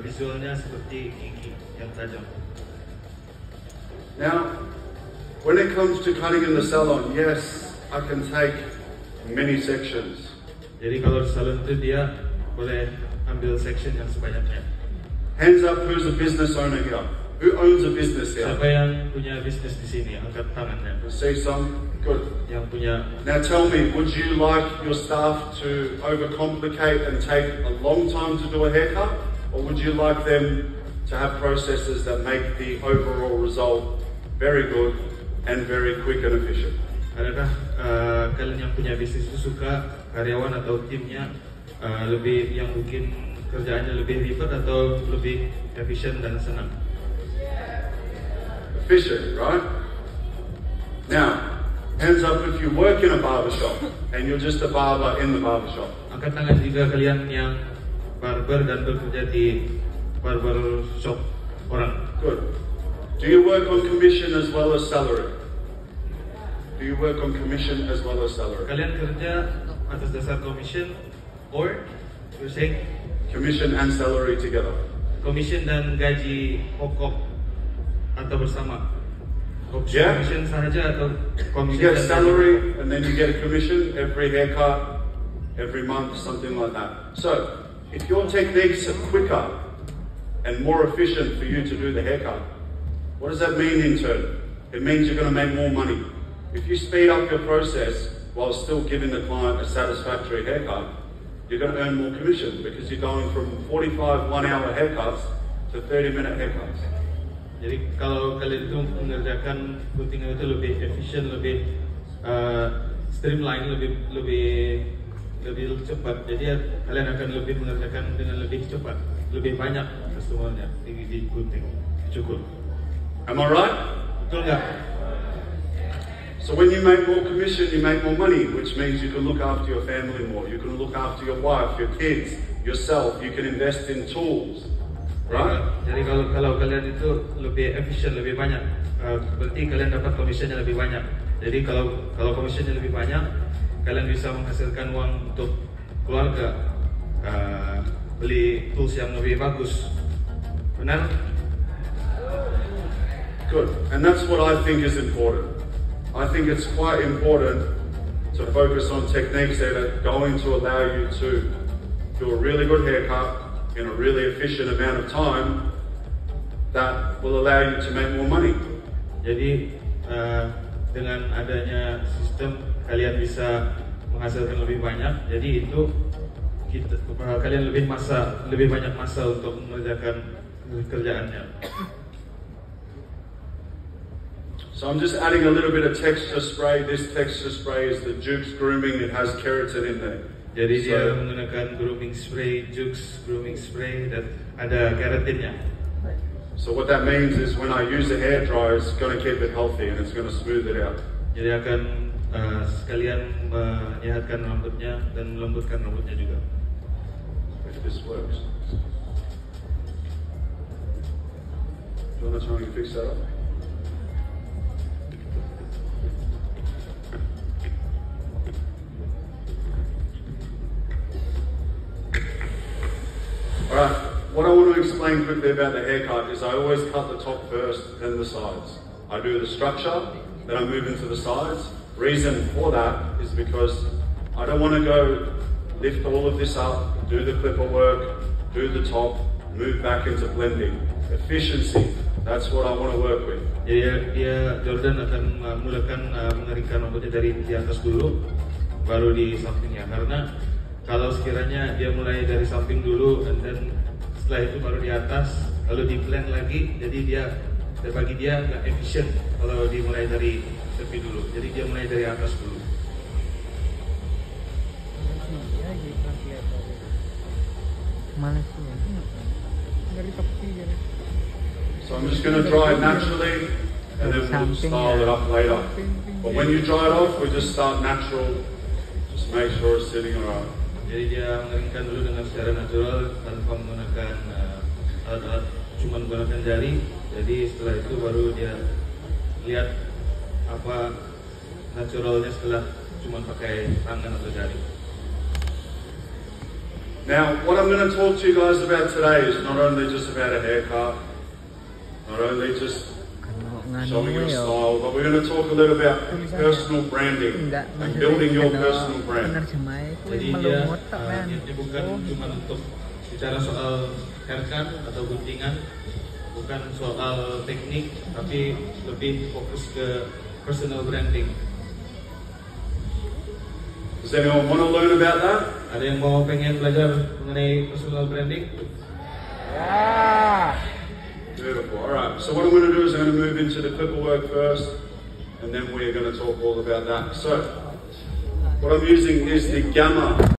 visualnya seperti gigi yang tajam. Now, when it comes to cutting in the salon, yes, I can take many sections. Jadi kalau di salon itu dia boleh ambil section yang sebanyaknya. Hands up, who's a business owner here? Who owns a business here? Siapa yang punya bisnis di sini? Angkat tangannya. I see some. Good. Yang punya. Now tell me, would you like your staff to overcomplicate and take a long time to do a haircut? Or would you like them to have processes that make the overall result very good and very quick and efficient? Adakah kalian yang punya bisnis itu suka karyawan atau timnya lebih yang mungkin kerjaannya lebih ribet atau lebih efisien dan senang? Efficient, right? Now, hands up if you work in a barbershop and you're just a barber in the barbershop. Angkat tangan jika kalian yang barber dan bekerja di barber shop orang. Good. Do you work on commission as well as salary? Do you work on commission as well as salary? Kalian kerja atas dasar commission or you're saying commission and salary together. Commission dan gaji pokok atau bersama? Yeah. Commission saja atau You get salary and then you get a commission every haircut, every month, something like that. So, if your techniques are quicker and more efficient for you to do the haircut, what does that mean in turn? It means you're going to make more money. If you speed up your process while still giving the client a satisfactory haircut, you're going to earn more commission because you're going from 45 one-hour haircuts to 30-minute haircuts. Jadi kalau kalian itu mengerjakan guntingan itu lebih efisien, lebih streamline, lebih cepat. Jadi kalian akan lebih mengerjakan dengan lebih cepat, lebih banyak customernya di gunting, cukur. Am I right? Betul nggak? So when you make more commission, you make more money, which means you can look after your family more. You can look after your wife, your kids, yourself. You can invest in tools, right? Jadi kalau kalian itu lebih efisien, lebih banyak, berarti kalian dapat commissionnya lebih banyak. Jadi kalau commissionnya lebih banyak, kalian bisa menghasilkan uang untuk keluarga, beli tools yang lebih bagus. Benar? Good. And that's what I think is important. I think it's quite important to focus on techniques that are going to allow you to do a really good haircut in a really efficient amount of time that will allow you to make more money. Jadi dengan adanya sistem kalian bisa menghasilkan lebih banyak. Jadi itu kalian lebih banyak masa untuk mengerjakan kerjaannya. So I'm just adding a little bit of texture spray. This texture spray is the Jukes Grooming. It has keratin in there. Jadi dia menggunakan grooming spray, Jukes grooming spray, dan ada keratinnya. So what that means is when I use a hair dryer, it's going to keep it healthy and it's going to smooth it out. Jadi akan sekalian menyehatkan rambutnya dan melembutkan rambutnya juga. If this works. Do you want to try and fix that up? Alright, what I want to explain quickly about the haircut is I always cut the top first, then the sides. I do the structure, then I move into the sides. Reason for that is because I don't want to go lift all of this up, do the clipper work, do the top, move back into blending. Efficiency, that's what I want to work with. Jadi Jordan akan mulakan mengeringkan rambutnya dari di atas dulu, baru di sampingnya. Karena kalau sekiranya dia mulai dari samping dulu dan setelah itu baru di atas, lalu di blend lagi, jadi bagi dia nggak efisien kalau dimulai dari tepi dulu. Jadi dia mulai dari atas dulu. So I'm just going to dry it naturally, and then we'll style it up later. But when you dry it off, we just start natural. Just make sure it's sitting alright. Jadi dia mengeringkan dulu dengan secara natural tanpa menggunakan alat-alat, cuma menggunakan jari. Jadi setelah itu baru dia lihat apa naturalnya setelah cuma pakai tangan atau jari. Now, what I'm going to talk to you guys about today is not only just about a haircut, not only just showing your style, but we're going to talk a little about personal branding and building your personal brand. Jadi dia niatnya bukan cuma untuk bicara soal haircut atau guntingan, bukan soal teknik, tapi lebih fokus ke personal branding. Does anyone want to learn about that? Ada yang mau pengen belajar mengenai personal branding? Yeah. Beautiful. All right. So what I'm going to do is I'm going to move into the clipper work first, and then we're going to talk all about that. So what I'm using is the Gamma